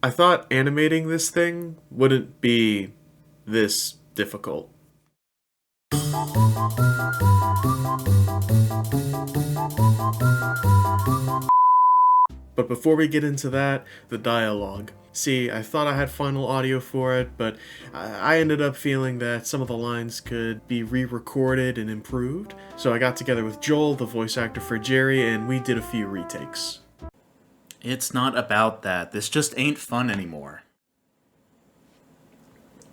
I thought animating this thing wouldn't be this difficult. But before we get into that, the dialogue. See, I thought I had final audio for it, but I ended up feeling that some of the lines could be re-recorded and improved. So I got together with Joel, the voice actor for Jerry, and we did a few retakes. It's not about that. This just ain't fun anymore.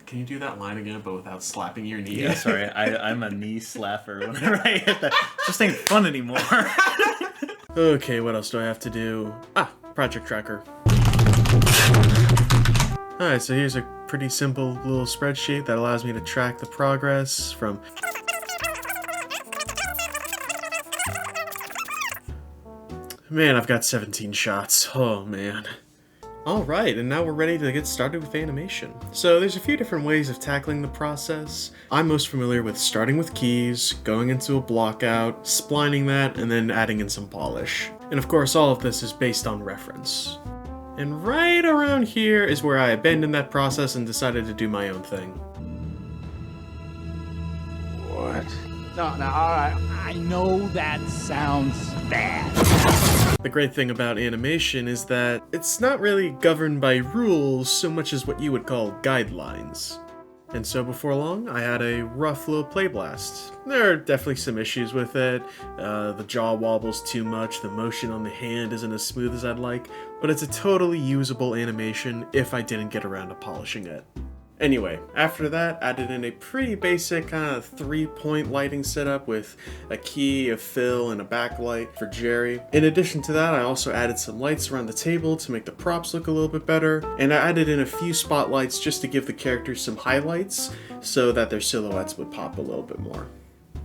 Can you do that line again, but without slapping your knee? Yeah, sorry. I'm a knee slapper whenever I hit that. Just ain't fun anymore. Okay, what else do I have to do? Project tracker. Alright, so here's a pretty simple little spreadsheet that allows me to track the progress from... Man, I've got 17 shots. Oh, man. Alright, and now we're ready to get started with animation. So there's a few different ways of tackling the process. I'm most familiar with starting with keys, going into a blockout, splining that, and then adding in some polish. And of course all of this is based on reference. And right around here is where I abandoned that process and decided to do my own thing. What? No, alright. I know that sounds bad. The great thing about animation is that it's not really governed by rules so much as what you would call guidelines. And so before long, I had a rough little play blast. There are definitely some issues with it. The jaw wobbles too much, the motion on the hand isn't as smooth as I'd like, but it's a totally usable animation if I didn't get around to polishing it. Anyway, after that, added in a pretty basic kind of 3-point lighting setup with a key, a fill, and a backlight for Jerry. In addition to that, I also added some lights around the table to make the props look a little bit better, and I added in a few spotlights just to give the characters some highlights so that their silhouettes would pop a little bit more.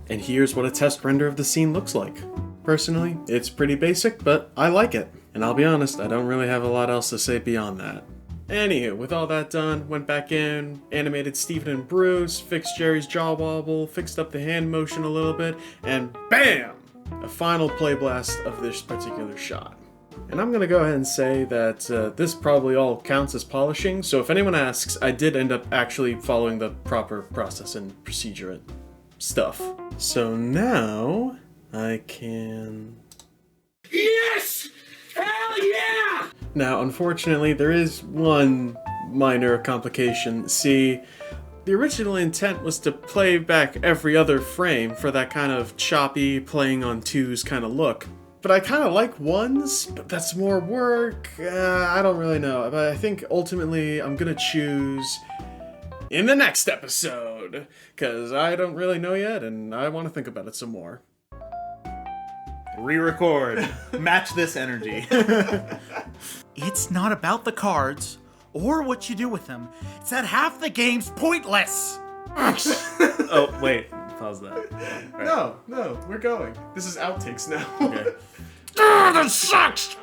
And here's what a test render of the scene looks like. Personally, it's pretty basic, but I like it. And I'll be honest, I don't really have a lot else to say beyond that. Anywho, with all that done, went back in, animated Steven and Bruce, fixed Jerry's jaw wobble, fixed up the hand motion a little bit, and BAM! A final play blast of this particular shot. And I'm gonna go ahead and say that this probably all counts as polishing, so if anyone asks, I did end up actually following the proper process and procedure and stuff. So now, I can... Yes! Hell yeah! Now, unfortunately, there is one minor complication. See, the original intent was to play back every other frame for that kind of choppy, playing on twos kind of look. But I kind of like ones, but that's more work. I don't really know. But I think ultimately I'm gonna choose in the next episode, because I don't really know yet, and I want to think about it some more. Re-record. Match this energy. It's not about the cards or what you do with them. It's that half the game's pointless. Oh, wait. Pause that. Right. No, we're going. This is outtakes now. Okay. That sucks!